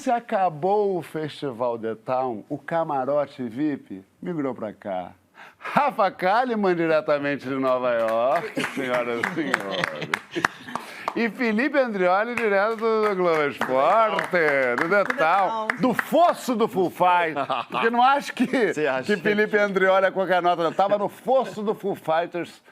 se acabou o Festival The Town, o camarote VIP migrou para cá. Rafa Kalimann, diretamente de Nova York, senhoras e senhores. E Felipe Andrioli, direto do Globo Esporte, do The Town, do fosso do Foo Fighters. Porque não acho que Felipe Andrioli é qualquer nota, não. Estava no fosso do Foo Fighters.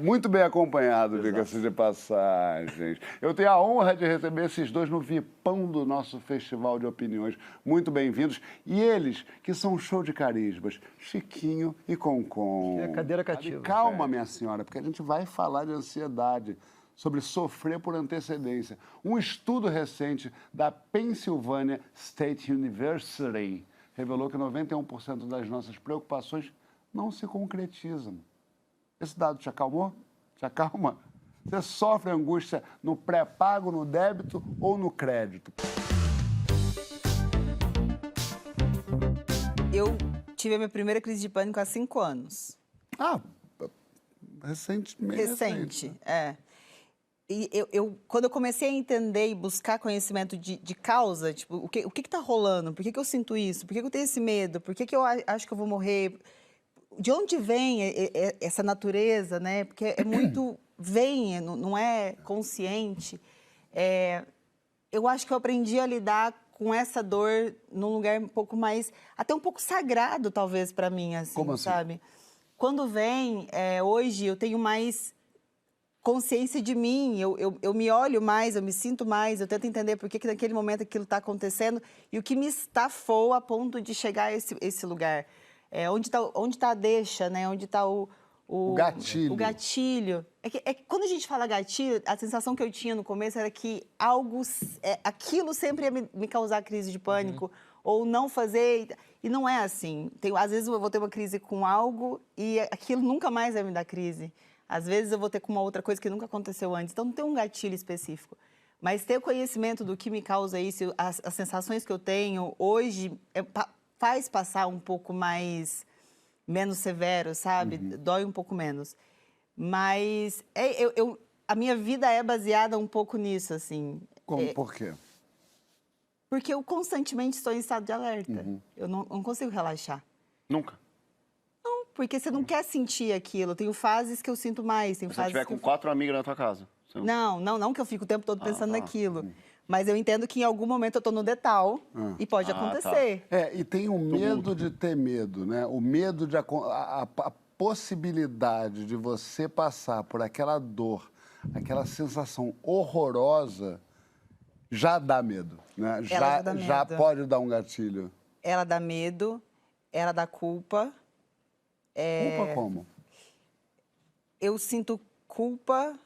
Muito bem acompanhado, diga-se de passagem. Eu tenho a honra de receber esses dois no vipão do nosso Festival de Opiniões. Muito bem-vindos. E eles, que são um show de carismas, Chiquinho e Concon. É cadeira cativa. Calma, minha senhora, porque a gente vai falar de ansiedade, sobre sofrer por antecedência. Um estudo recente da Pennsylvania State University revelou que 91% das nossas preocupações não se concretizam. Esse dado te acalmou? Te acalma? Você sofre angústia no pré-pago, no débito ou no crédito? Eu tive a minha primeira crise de pânico há 5 anos. Ah, recentemente. Recente, é. E quando eu comecei a entender e buscar conhecimento de causa, tipo, o que tá rolando? Por que eu sinto isso? Por que eu tenho esse medo? Por que eu acho que eu vou morrer? De onde vem essa natureza, né? Porque é muito... vem, não é consciente. Eu acho que eu aprendi a lidar com essa dor num lugar um pouco mais... até um pouco sagrado, talvez, para mim, assim, como assim? Sabe? Quando vem, hoje, eu tenho mais consciência de mim, eu me olho mais, eu me sinto mais, eu tento entender por que naquele momento aquilo está acontecendo e o que me estafou a ponto de chegar a esse lugar. Onde tá a deixa, né? Onde está o gatilho. O gatilho. É que quando a gente fala gatilho, a sensação que eu tinha no começo era que aquilo sempre ia me causar crise de pânico, ou não fazer. E não é assim. Às vezes eu vou ter uma crise com algo e aquilo nunca mais vai me dar crise. Às vezes eu vou ter com uma outra coisa que nunca aconteceu antes. Então não tem um gatilho específico. Mas ter o conhecimento do que me causa isso, as sensações que eu tenho hoje, faz passar um pouco menos severo, sabe? Dói um pouco menos. Mas a minha vida é baseada um pouco nisso, assim. Por quê? Porque eu constantemente estou em estado de alerta. Eu não consigo relaxar. Nunca? Não, porque você não quer sentir aquilo. Tenho fases que eu sinto mais, tem Se você fases estiver que com 4 amigas na tua casa? Você... Não que eu fico o tempo todo pensando naquilo. Mas eu entendo que em algum momento eu estou no detal e pode acontecer. Tá. E tem o medo de ter medo, né? O medo de... a possibilidade de você passar por aquela dor, aquela sensação horrorosa, já dá medo, né? Já pode dar um gatilho. Ela dá medo, ela dá culpa. Culpa como? Eu sinto culpa,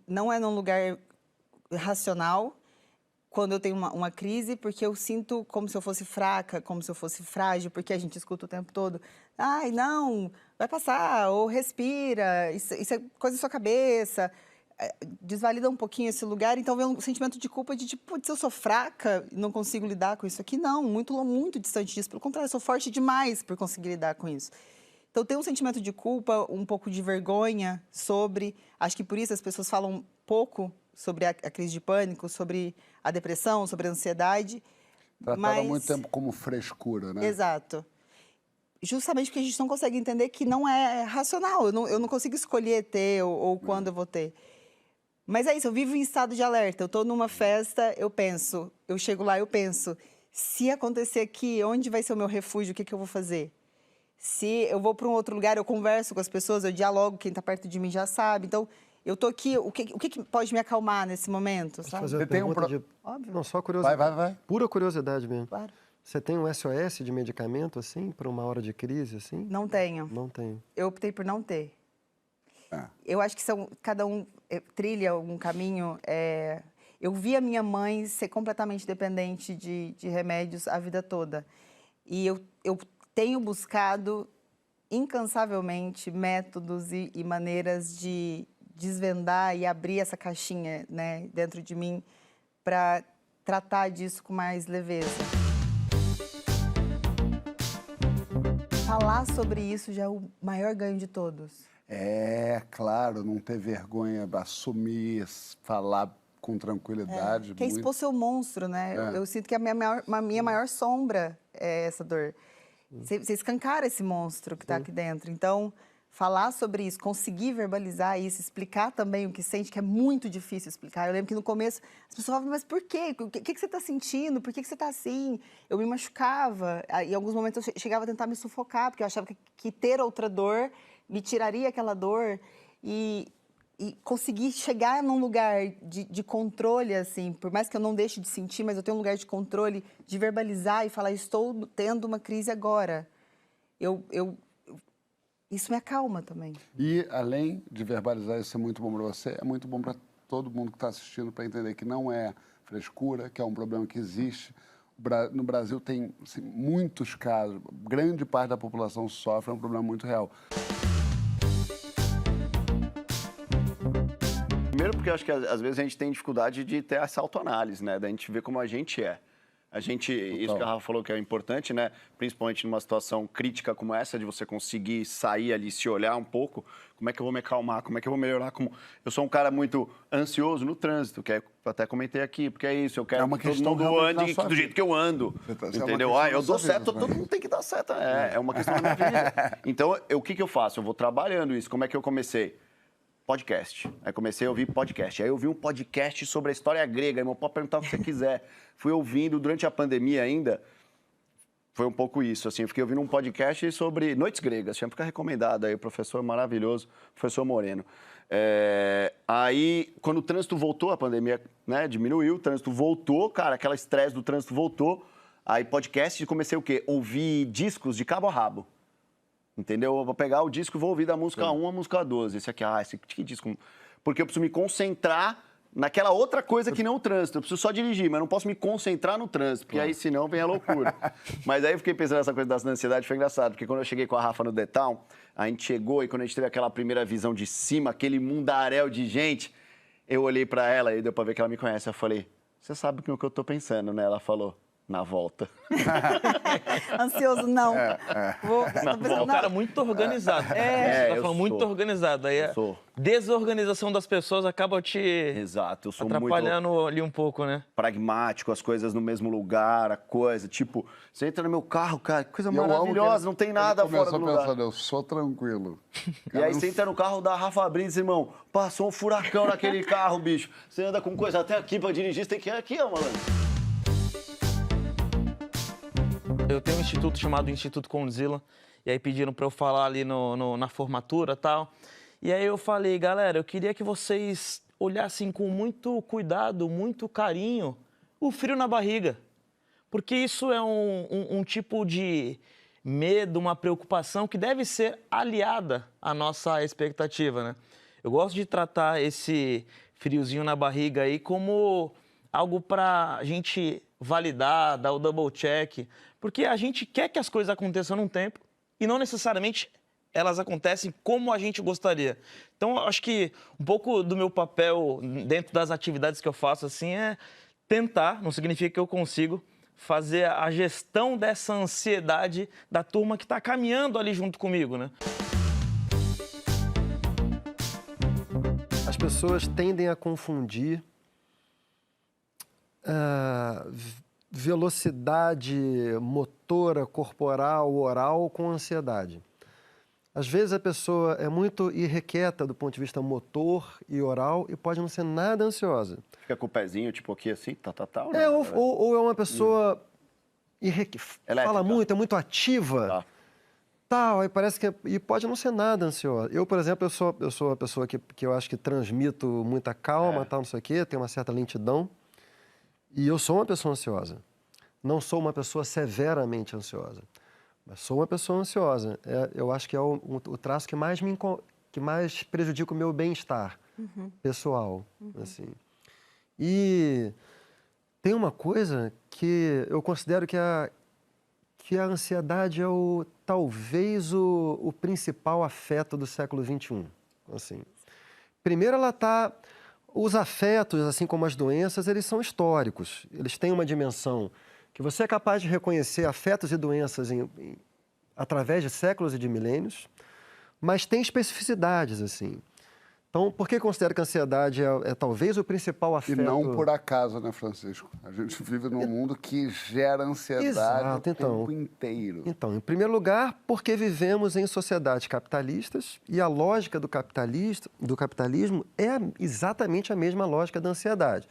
não é num lugar racional, quando eu tenho uma crise, porque eu sinto como se eu fosse fraca, como se eu fosse frágil, porque a gente escuta o tempo todo, ai, não, vai passar, ou respira, isso é coisa da sua cabeça, desvalida um pouquinho esse lugar, então vem um sentimento de culpa de, tipo, putz, eu sou fraca e não consigo lidar com isso aqui. Não, muito distante disso, pelo contrário, eu sou forte demais por conseguir lidar com isso. Então, tem um sentimento de culpa, um pouco de vergonha sobre... Acho que por isso as pessoas falam pouco sobre a crise de pânico, sobre a depressão, sobre a ansiedade. Trataram há muito tempo como frescura, né? Exato. Justamente porque a gente não consegue entender que não é racional. Eu não consigo escolher ter ou quando eu vou ter. Mas é isso, eu vivo em estado de alerta. Eu estou numa festa, eu chego lá, eu penso, se acontecer aqui, onde vai ser o meu refúgio, o que eu vou fazer? Se eu vou para um outro lugar, eu converso com as pessoas, eu dialogo, quem está perto de mim já sabe. Então, eu estou aqui, o que pode me acalmar nesse momento, sabe? Fazer uma pergunta de... Óbvio, não, só curiosidade. Vai. Pura curiosidade mesmo. Claro. Você tem um SOS de medicamento, assim, para uma hora de crise, assim? Não tenho. Não tenho. Eu optei por não ter. Eu acho que cada um trilha um caminho. Eu vi a minha mãe ser completamente dependente de remédios a vida toda. E eu tenho buscado incansavelmente métodos e maneiras de desvendar e abrir essa caixinha, né, dentro de mim para tratar disso com mais leveza. Falar sobre isso já é o maior ganho de todos. Claro, não ter vergonha, assumir, falar com tranquilidade. Que é expor seu monstro, né? Eu sinto que a minha maior sombra é essa dor. Você escancara esse monstro que está aqui dentro. Então, falar sobre isso, conseguir verbalizar isso, explicar também o que sente, que é muito difícil explicar. Eu lembro que no começo as pessoas falavam, mas por quê? O que você está sentindo? Por que você está assim? Eu me machucava. Em alguns momentos eu chegava a tentar me sufocar, porque eu achava que ter outra dor me tiraria aquela dor. E conseguir chegar num lugar de controle, assim, por mais que eu não deixe de sentir, mas eu tenho um lugar de controle, de verbalizar e falar, estou tendo uma crise agora. Isso me acalma também. E, além de verbalizar isso é muito bom para você, é muito bom para todo mundo que está assistindo para entender que não é frescura, que é um problema que existe. No Brasil tem assim, muitos casos, grande parte da população sofre, é um problema muito real. Primeiro porque eu acho que às vezes a gente tem dificuldade de ter essa autoanálise, né? Da gente ver como a gente é. Isso que a Rafa falou que é importante, né? Principalmente numa situação crítica como essa, de você conseguir sair ali, se olhar um pouco. Como é que eu vou me acalmar? Como é que eu vou melhorar? Eu sou um cara muito ansioso no trânsito, que até comentei aqui, porque é isso, eu quero que todo mundo ande do jeito que eu ando, entendeu? Eu dou seta, todo mundo tem que dar seta. É uma questão da minha vida. Então, o que eu faço? Eu vou trabalhando isso. Como é que eu comecei? Podcast. Aí comecei a ouvir podcast. Aí eu vi um podcast sobre a história grega. Aí meu pai perguntar o que você quiser. Fui ouvindo durante a pandemia ainda. Foi um pouco isso, assim. Eu fiquei ouvindo um podcast sobre noites gregas. Tinha que ficar recomendado aí, o professor maravilhoso, professor Moreno. Aí, quando o trânsito voltou, a pandemia, né, diminuiu, o trânsito voltou, cara, aquela estresse do trânsito voltou. Aí podcast, comecei o quê? Ouvir discos de cabo a rabo. Entendeu? Eu vou pegar o disco e vou ouvir da música 1 à música 12. Esse aqui, esse que disco... Porque eu preciso me concentrar naquela outra coisa que não o trânsito. Eu preciso só dirigir, mas não posso me concentrar no trânsito, porque aí senão vem a loucura. Mas aí eu fiquei pensando nessa coisa da ansiedade, foi engraçado, porque quando eu cheguei com a Rafa no The Town, a gente chegou e quando a gente teve aquela primeira visão de cima, aquele mundaréu de gente, eu olhei pra ela e deu pra ver que ela me conhece. Eu falei, você sabe o que eu tô pensando, né? Ela falou... Na volta. Ansioso, não. É um cara muito organizado. Você tá falando muito organizado. Aí a desorganização das pessoas acaba te Exato, eu sou atrapalhando muito ali um pouco, né? Pragmático, as coisas no mesmo lugar, a coisa. Tipo, você entra no meu carro, cara, que coisa maravilhosa, não tem nada fora do lugar. Pensando, eu sou tranquilo. E aí você entra no carro da Rafa Brits, irmão, passou um furacão naquele carro, bicho. Você anda com coisa até aqui pra dirigir, você tem que ir aqui, ó, malandro. Eu tenho um instituto chamado Instituto Condzilla, e aí pediram para eu falar ali na formatura e tal. E aí eu falei, galera, eu queria que vocês olhassem com muito cuidado, muito carinho, o frio na barriga. Porque isso é um tipo de medo, uma preocupação que deve ser aliada à nossa expectativa, né? Eu gosto de tratar esse friozinho na barriga aí como algo para a gente validar, dar o double check, porque a gente quer que as coisas aconteçam num tempo e não necessariamente elas acontecem como a gente gostaria. Então, acho que um pouco do meu papel dentro das atividades que eu faço assim é tentar, não significa que eu consigo, fazer a gestão dessa ansiedade da turma que está caminhando ali junto comigo, né? As pessoas tendem a confundir velocidade motora, corporal, oral com ansiedade. Às vezes a pessoa é muito irrequieta do ponto de vista motor e oral e pode não ser nada ansiosa. Fica com o pezinho, tipo aqui assim, tal. Ou é uma pessoa fala muito, é muito ativa, tal, aí parece que... E pode não ser nada ansiosa. Eu, por exemplo, eu sou uma pessoa que eu acho que transmito muita calma, tal, não sei o quê, tenho uma certa lentidão. E eu sou uma pessoa ansiosa. Não sou uma pessoa severamente ansiosa, mas sou uma pessoa ansiosa. Eu acho que é o traço que mais prejudica o meu bem-estar pessoal. Assim. E tem uma coisa que eu considero que a ansiedade é talvez o principal afeto do século XXI. Assim. Primeiro, ela está... Os afetos, assim como as doenças, eles são históricos. Eles têm uma dimensão que você é capaz de reconhecer afetos e doenças através de séculos e de milênios, mas tem especificidades, assim. Então, por que eu considero que a ansiedade é talvez o principal E afeto... não por acaso, né, Francisco? A gente vive num mundo que gera ansiedade Exato, o tempo inteiro. Então, em primeiro lugar, porque vivemos em sociedades capitalistas e a lógica do capitalismo é exatamente a mesma lógica da ansiedade.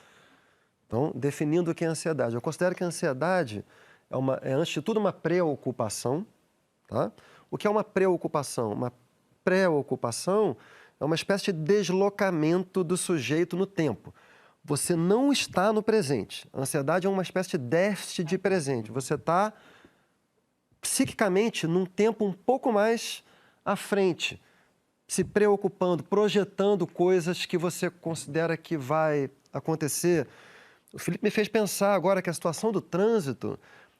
Então, definindo o que é ansiedade, eu considero que a ansiedade é antes de tudo, uma preocupação. Tá? O que é uma preocupação? Uma preocupação é uma espécie de deslocamento do sujeito no tempo. Você não está no presente. A ansiedade é uma espécie de déficit de presente. Você está psiquicamente num tempo um pouco mais à frente, se preocupando, projetando coisas que você considera que vai acontecer. O Felipe me fez pensar agora que a situação do trânsito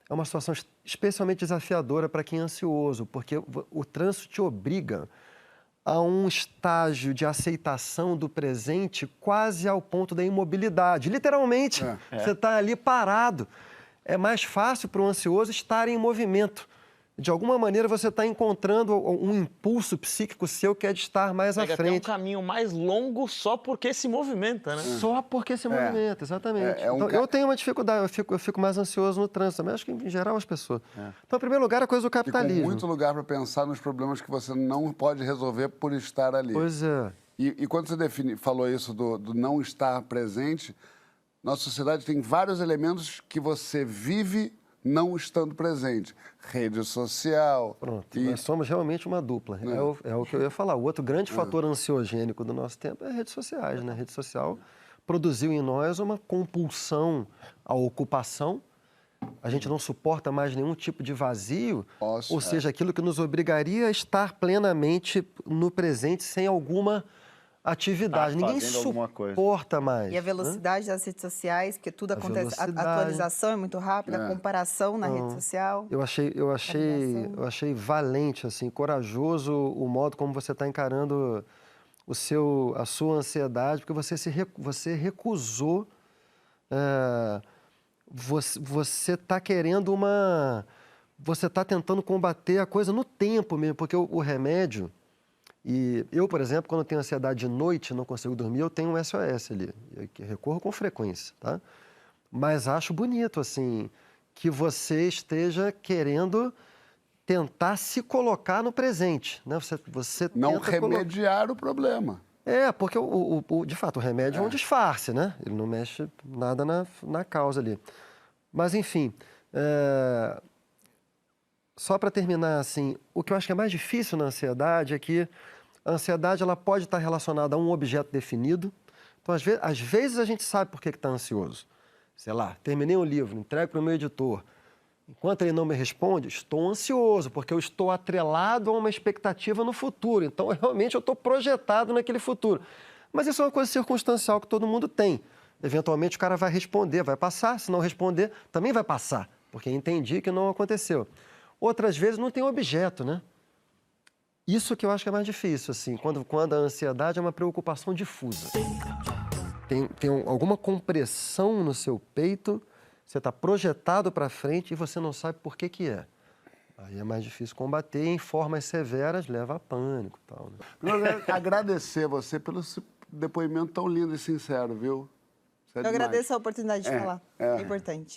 é uma situação especialmente desafiadora para quem é ansioso, porque o trânsito te obriga a um estágio de aceitação do presente quase ao ponto da imobilidade. Literalmente, você está ali parado. É mais fácil para o ansioso estar em movimento. De alguma maneira, você está encontrando um impulso psíquico seu que é de estar mais à frente. Até um caminho mais longo só porque se movimenta, né? Só porque se movimenta, exatamente. Então, eu tenho uma dificuldade, eu fico mais ansioso no trânsito também, acho que em geral as pessoas. Então, em primeiro lugar, a coisa do capitalismo. E com muito lugar para pensar nos problemas que você não pode resolver por estar ali. Pois é. E quando você falou isso do não estar presente, nossa sociedade tem vários elementos que você vive não estando presente. Rede social. Pronto, nós somos realmente uma dupla. É o que eu ia falar. O outro grande fator ansiogênico do nosso tempo é redes sociais, né? A rede social produziu em nós uma compulsão à ocupação. A gente não suporta mais nenhum tipo de vazio, ou seja, aquilo que nos obrigaria a estar plenamente no presente sem alguma atividade. Ninguém suporta mais. E a velocidade das redes sociais, porque tudo acontece, a atualização é muito rápida, a comparação na rede social. Eu achei valente, assim, corajoso o modo como você está encarando a sua ansiedade, porque você recusou, você está querendo você está tentando combater a coisa no tempo mesmo, porque o remédio... E eu, por exemplo, quando tenho ansiedade de noite, não consigo dormir, eu tenho um SOS ali, que recorro com frequência, tá? Mas acho bonito, assim, que você esteja querendo tentar se colocar no presente, né? Você não remediar o problema. Porque, de fato, o remédio é um disfarce, né? Ele não mexe nada na causa ali. Mas, enfim, só para terminar, assim, o que eu acho que é mais difícil na ansiedade é que a ansiedade ela pode estar relacionada a um objeto definido. Então, às vezes a gente sabe por que está ansioso. Sei lá, terminei um livro, entrego para o meu editor. Enquanto ele não me responde, estou ansioso, porque eu estou atrelado a uma expectativa no futuro. Então, realmente, eu estou projetado naquele futuro. Mas isso é uma coisa circunstancial que todo mundo tem. Eventualmente, o cara vai responder, vai passar. Se não responder, também vai passar, porque entendi que não aconteceu. Outras vezes não tem objeto, né? Isso que eu acho que é mais difícil, assim, quando a ansiedade é uma preocupação difusa. Tem alguma compressão no seu peito, você está projetado para frente e você não sabe por que é. Aí é mais difícil combater e em formas severas leva a pânico e tal. Né? Eu quero agradecer você pelo depoimento tão lindo e sincero, viu? Eu agradeço a oportunidade de falar. É importante.